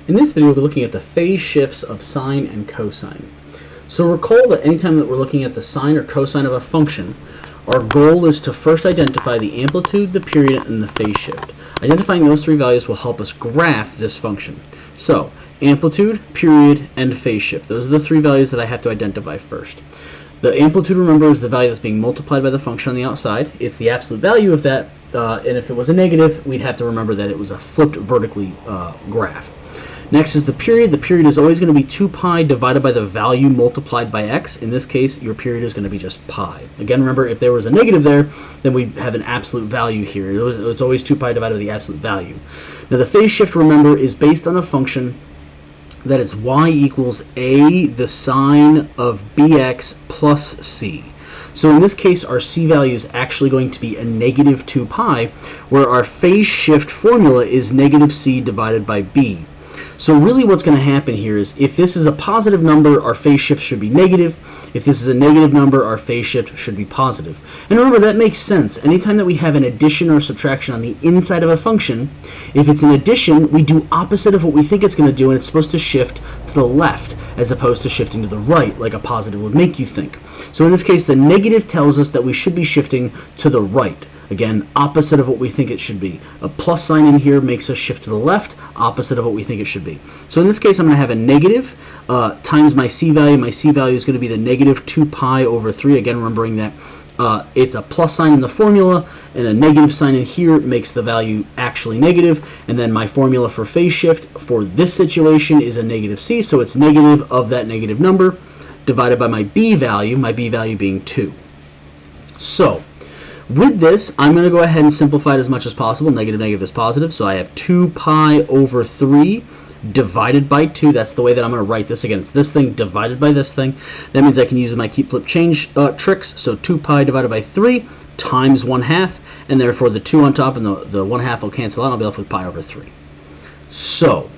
In this video, we'll be looking at the phase shifts of sine and cosine. So recall that anytime that we're looking at the sine or cosine of a function, our goal is to first identify the amplitude, the period, and the phase shift. Identifying those three values will help us graph this function. So, amplitude, period, and phase shift. Those are the three values that I have to identify first. The amplitude, remember, is the value that's being multiplied by the function on the outside. It's the absolute value of that, and if it was a negative, we'd have to remember that it was a flipped vertically graph. Next is the period. The period is always going to be 2 pi divided by the value multiplied by x. In this case, your period is going to be just pi. Again, remember, if there was a negative there, then we'd have an absolute value here. It's always 2 pi divided by the absolute value. Now, the phase shift, remember, is based on a function that is y equals a the sine of bx plus c. So in this case, our c value is actually going to be a negative 2 pi, where our phase shift formula is negative c divided by b. So really what's going to happen here is if this is a positive number, our phase shift should be negative. If this is a negative number, our phase shift should be positive. And remember, that makes sense. Anytime that we have an addition or subtraction on the inside of a function, if it's an addition, we do opposite of what we think it's going to do, and it's supposed to shift to the left as opposed to shifting to the right like a positive would make you think. So in this case, the negative tells us that we should be shifting to the right. Again, opposite of what we think it should be. A plus sign in here makes us shift to the left, opposite of what we think it should be. So in this case, I'm going to have a negative times my c value. My c value is going to be the negative 2 pi over 3. Again, remembering that it's a plus sign in the formula, and a negative sign in here makes the value actually negative. And then my formula for phase shift for this situation is a negative c, so it's negative of that negative number divided by my b value being 2. So, with this, I'm going to go ahead and simplify it as much as possible. Negative, negative is positive. So I have 2 pi over 3 divided by 2. That's the way that I'm going to write this. Again, it's this thing divided by this thing. That means I can use my keep, flip, change tricks. So 2 pi divided by 3 times 1/2. And therefore, the 2 on top and the 1/2 will cancel out. I'll be left with pi over 3. So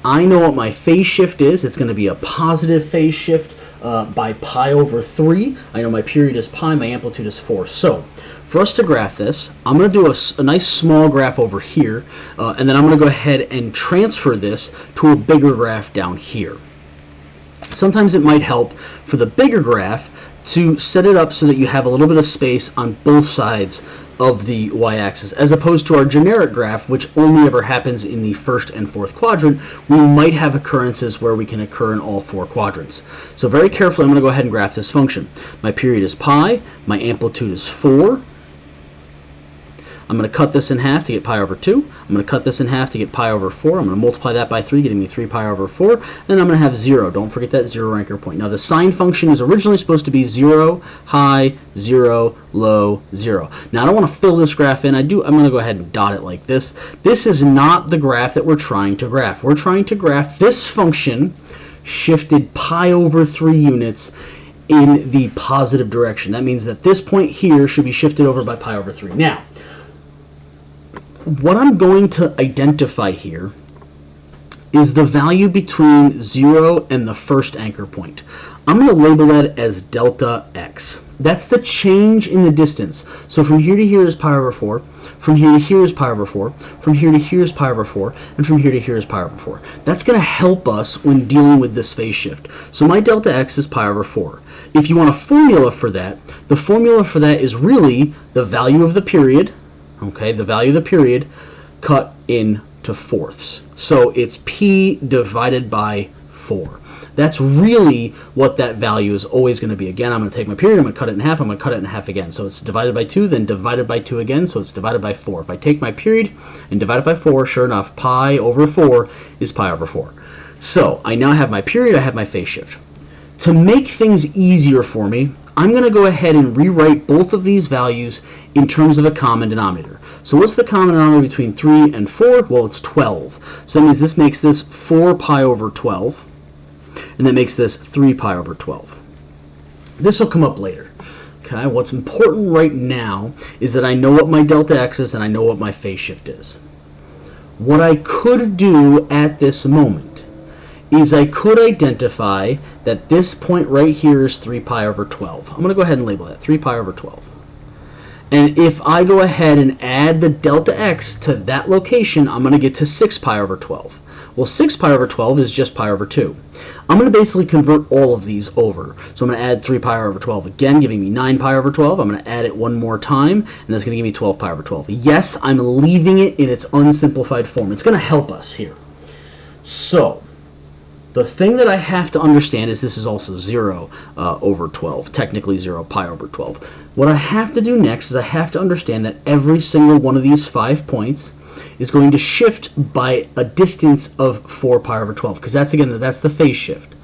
I know what my phase shift is. It's going to be a positive phase shift by pi over 3. I know my period is pi. My amplitude is 4. So for us to graph this, I'm going to do a nice small graph over here, and then I'm going to go ahead and transfer this to a bigger graph down here. Sometimes it might help for the bigger graph to set it up so that you have a little bit of space on both sides of the y-axis, as opposed to our generic graph, which only ever happens in the first and fourth quadrant. We might have occurrences where we can occur in all 4 quadrants. So very carefully, I'm going to go ahead and graph this function. My period is pi, my amplitude is 4. I'm going to cut this in half to get pi over 2. I'm going to cut this in half to get pi over 4. I'm going to multiply that by 3, getting me 3 pi over 4. And I'm going to have 0. Don't forget that 0 anchor point. Now, the sine function is originally supposed to be 0, high, 0, low, 0. Now, I don't want to fill this graph in. I'm going to go ahead and dot it like this. This is not the graph that we're trying to graph. We're trying to graph this function shifted pi over 3 units in the positive direction. That means that this point here should be shifted over by pi over 3. Now, what I'm going to identify here is the value between 0 and the first anchor point. I'm going to label that as delta x. That's the change in the distance. So from here to here is pi over 4. From here to here is pi over 4. From here to here is pi over 4. And from here to here is pi over 4. That's going to help us when dealing with this phase shift. So my delta x is pi over 4. If you want a formula for that, the formula for that is really the value of the period. Okay, the value of the period cut into fourths. So it's p divided by 4. That's really what that value is always going to be. Again, I'm going to take my period, I'm going to cut it in half, I'm going to cut it in half again. So it's divided by 2, then divided by 2 again, so it's divided by 4. If I take my period and divide it by 4, sure enough, pi over 4 is pi over 4. So I now have my period, I have my phase shift. To make things easier for me, I'm going to go ahead and rewrite both of these values in terms of a common denominator. So what's the common denominator between 3 and 4? Well, it's 12. So that means this makes this 4 pi over 12, and that makes this 3 pi over 12. This will come up later. Okay, what's important right now is that I know what my delta x is and I know what my phase shift is. What I could do at this moment is I could identify that this point right here is 3 pi over 12. I'm going to go ahead and label that 3 pi over 12. And if I go ahead and add the delta x to that location, I'm going to get to 6 pi over 12. Well, 6 pi over 12 is just pi over 2. I'm going to basically convert all of these over. So I'm going to add 3 pi over 12 again, giving me 9 pi over 12. I'm going to add it one more time, and that's going to give me 12 pi over 12. Yes, I'm leaving it in its unsimplified form. It's going to help us here. So the thing that I have to understand is this is also 0 over 12, technically 0 pi over 12. What I have to do next is I have to understand that every single one of these 5 points is going to shift by a distance of 4 pi over 12, because that's the phase shift.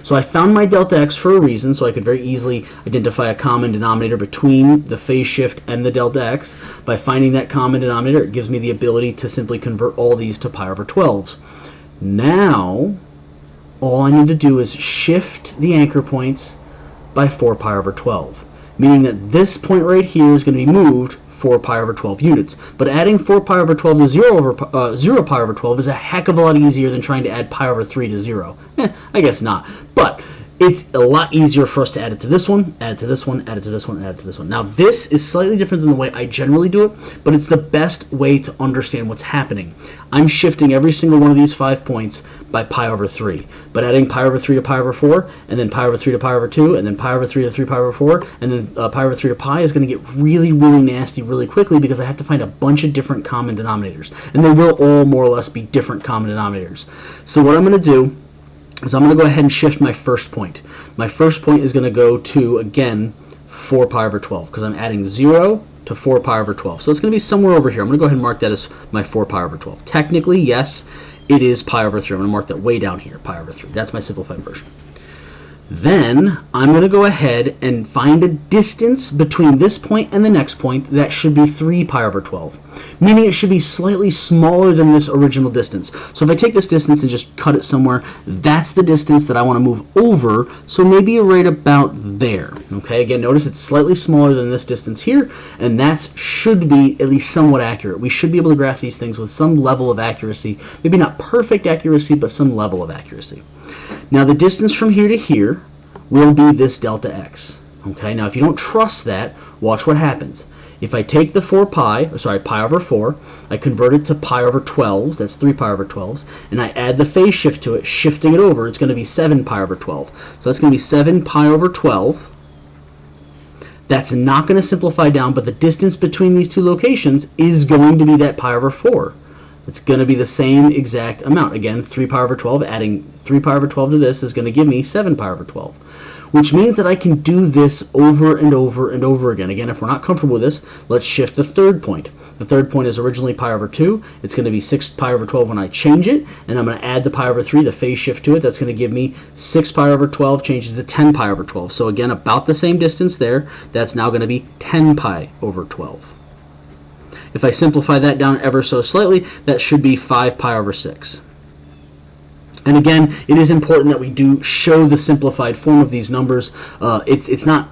So I found my delta x for a reason, so I could very easily identify a common denominator between the phase shift and the delta x. By finding that common denominator, it gives me the ability to simply convert all these to pi over 12s. Now, all I need to do is shift the anchor points by 4 pi over 12, meaning that this point right here is going to be moved 4 pi over 12 units. But adding 4 pi over 12 to 0 pi over 12 is a heck of a lot easier than trying to add pi over 3 to 0. I guess not. But it's a lot easier for us to add it to this one, add it to this one, add it to this one, add it to this one. Now this is slightly different than the way I generally do it, but it's the best way to understand what's happening. I'm shifting every single one of these 5 points by pi over 3, but adding pi over 3 to pi over 4, and then pi over 3 to pi over 2, and then pi over 3 to 3 pi over 4, and then pi over 3 to pi is going to get really, really nasty really quickly because I have to find a bunch of different common denominators, and they will all more or less be different common denominators. So what I'm going to do is I'm going to go ahead and shift my first point. My first point is going to go to, again, 4 pi over 12, because I'm adding 0 to 4 pi over 12. So it's going to be somewhere over here. I'm going to go ahead and mark that as my 4 pi over 12. Technically, yes, it is pi over 3. I'm going to mark that way down here, pi over 3. That's my simplified version. Then I'm going to go ahead and find a distance between this point and the next point that should be 3 pi over 12, meaning it should be slightly smaller than this original distance. So if I take this distance and just cut it somewhere, that's the distance that I want to move over, so maybe right about there. Okay, again, notice it's slightly smaller than this distance here, and that should be at least somewhat accurate. We should be able to graph these things with some level of accuracy, maybe not perfect accuracy, but some level of accuracy. Now the distance from here to here will be this delta x. Okay, now if you don't trust that, watch what happens. If I take the pi over 4, I convert it to pi over 12s, that's 3 pi over 12s, and I add the phase shift to it, shifting it over, it's going to be 7 pi over 12. So that's going to be 7 pi over 12. That's not going to simplify down, but the distance between these two locations is going to be that pi over 4. It's going to be the same exact amount. Again, 3 pi over 12, adding 3 pi over 12 to this is going to give me 7 pi over 12. Which means that I can do this over and over and over again. Again, if we're not comfortable with this, let's shift the third point. The third point is originally pi over 2. It's going to be 6 pi over 12 when I change it, and I'm going to add the pi over 3, the phase shift to it. That's going to give me 6 pi over 12 changes to 10 pi over 12. So again, about the same distance there. That's now going to be 10 pi over 12. If I simplify that down ever so slightly, that should be 5 pi over 6. And again, it is important that we do show the simplified form of these numbers. It's not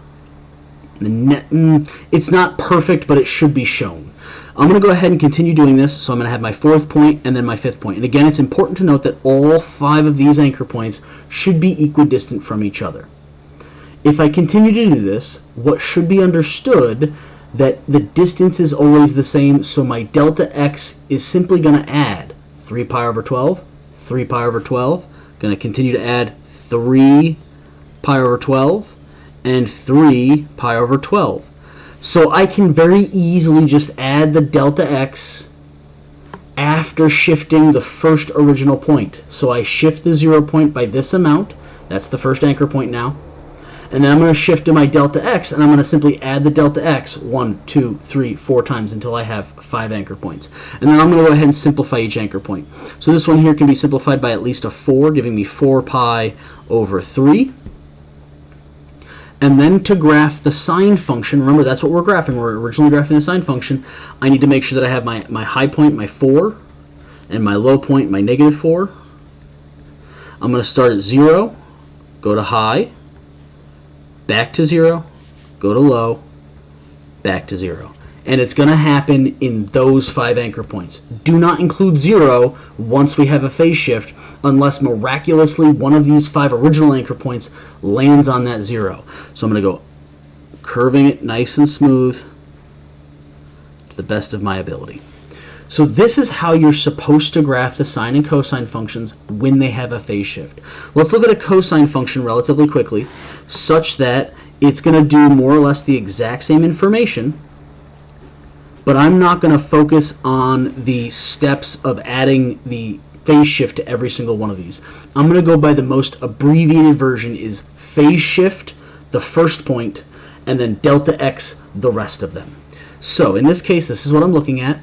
perfect, but it should be shown. I'm going to go ahead and continue doing this, so I'm going to have my fourth point and then my fifth point. And again, it's important to note that all 5 of these anchor points should be equidistant from each other. If I continue to do this, what should be understood that the distance is always the same, so my delta x is simply going to add 3 pi over 12, 3 pi over 12, going to continue to add 3 pi over 12, and 3 pi over 12. So I can very easily just add the delta x after shifting the first original point. So I shift the 0 point by this amount, that's the first anchor point now, and then I'm going to shift to my delta x, and I'm going to simply add the delta x 1, 2, 3, 4 times until I have 5 anchor points. And then I'm going to go ahead and simplify each anchor point. So this one here can be simplified by at least a 4, giving me 4 pi over 3. And then to graph the sine function, remember that's what we're graphing. We're originally graphing the sine function. I need to make sure that I have my high point, my 4, and my low point, my negative 4. I'm going to start at 0, go to high, back to 0, go to low, back to 0. And it's going to happen in those 5 anchor points. Do not include 0 once we have a phase shift, unless miraculously one of these 5 original anchor points lands on that 0. So I'm going to go curving it nice and smooth to the best of my ability. So this is how you're supposed to graph the sine and cosine functions when they have a phase shift. Let's look at a cosine function relatively quickly, such that it's going to do more or less the exact same information, but I'm not going to focus on the steps of adding the phase shift to every single one of these. I'm going to go by the most abbreviated version is phase shift, the first point, and then delta x, the rest of them. So in this case, this is what I'm looking at.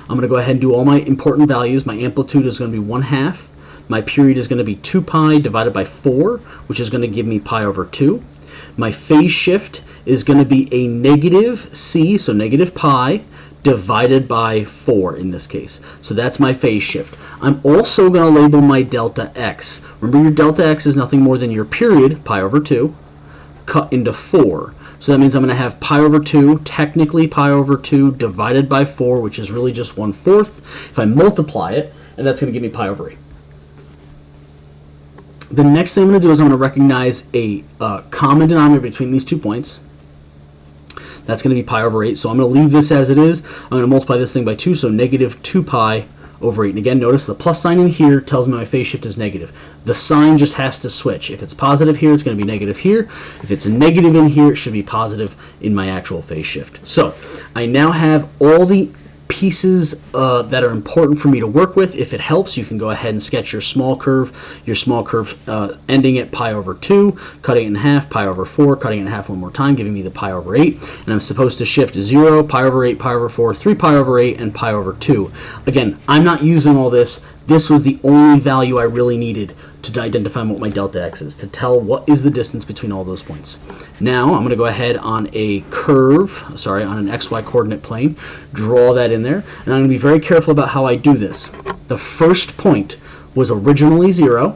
I'm going to go ahead and do all my important values. My amplitude is going to be 1/2. My period is going to be 2 pi divided by 4, which is going to give me pi over 2. My phase shift is going to be a negative c, so negative pi, divided by 4 in this case. So that's my phase shift. I'm also going to label my delta x. Remember, your delta x is nothing more than your period, pi over 2, cut into 4. So that means I'm going to have pi over 2, technically pi over 2, divided by 4, which is really just 1/4. If I multiply it, and that's going to give me pi over 8. The next thing I'm going to do is I'm going to recognize a common denominator between these 2 points. That's going to be pi over 8. So I'm going to leave this as it is. I'm going to multiply this thing by 2, so negative 2 pi over 8. And again, notice the plus sign in here tells me my phase shift is negative. The sign just has to switch. If it's positive here, it's going to be negative here. If it's negative in here, it should be positive in my actual phase shift. So I now have all the pieces that are important for me to work with. If it helps, you can go ahead and sketch your small curve ending at pi over 2, cutting it in half, pi over 4, cutting it in half one more time, giving me the pi over 8. And I'm supposed to shift 0, pi over 8, pi over 4, 3 pi over 8, and pi over 2. Again, I'm not using all this. This was the only value I really needed to identify what my delta x is, to tell what is the distance between all those points. Now I'm going to go ahead on a curve, on an xy coordinate plane, draw that in there, and I'm going to be very careful about how I do this. The first point was originally 0,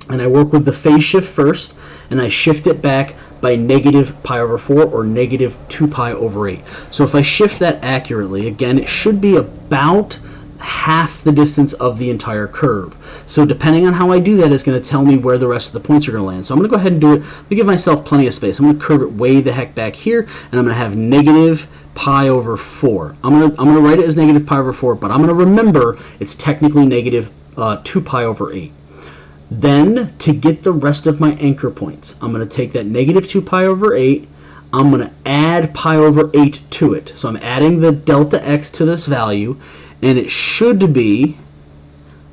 and I work with the phase shift first, and I shift it back by negative pi over 4 or negative 2 pi over 8. So if I shift that accurately, again, it should be about half the distance of the entire curve. So depending on how I do that is going to tell me where the rest of the points are going to land. So I'm going to go ahead and do it. Let me give myself plenty of space. I'm going to curve it way the heck back here, and I'm going to have negative pi over 4. I'm going to write it as negative pi over 4, but I'm going to remember it's technically negative 2 pi over 8. Then, to get the rest of my anchor points, I'm going to take that negative 2 pi over 8, I'm going to add pi over 8 to it. So I'm adding the delta x to this value, and it should be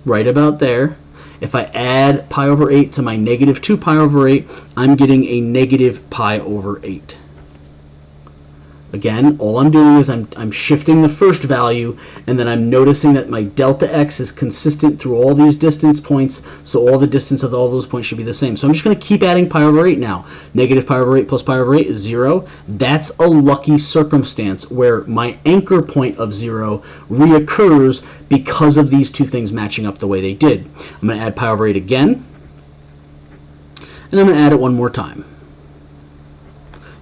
right about there. If I add pi over 8 to my negative 2 pi over 8, I'm getting a negative pi over 8. Again, all I'm doing is I'm shifting the first value, and then I'm noticing that my delta x is consistent through all these distance points, so all the distance of all those points should be the same. So I'm just going to keep adding pi over 8 now. Negative pi over 8 plus pi over 8 is 0. That's a lucky circumstance where my anchor point of 0 reoccurs because of these two things matching up the way they did. I'm going to add pi over 8 again, and I'm going to add it one more time,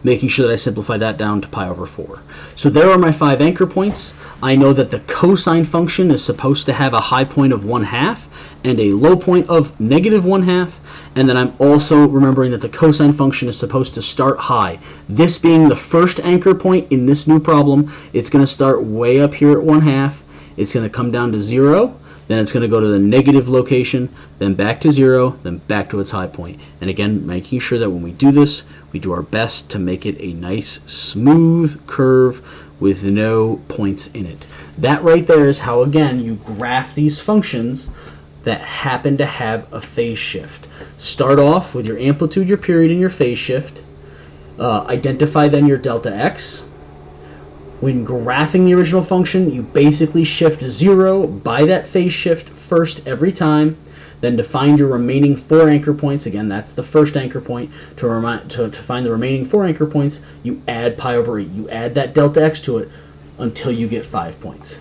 making sure that I simplify that down to pi over 4. So there are my 5 anchor points. I know that the cosine function is supposed to have a high point of 1/2 and a low point of negative 1/2, and then I'm also remembering that the cosine function is supposed to start high. This being the first anchor point in this new problem, it's going to start way up here at 1/2. It's going to come down to 0, then it's going to go to the negative location, then back to 0, then back to its high point. And again, making sure that when we do this, we do our best to make it a nice smooth curve with no points in it. That right there is how, again, you graph these functions that happen to have a phase shift. Start off with your amplitude, your period, and your phase shift. Identify then your delta x. When graphing the original function, you basically shift 0 by that phase shift first every time. Then to find your remaining 4 anchor points, again, that's the first anchor point. To find the remaining 4 anchor points, you add pi over 8. You add that delta x to it until you get 5 points.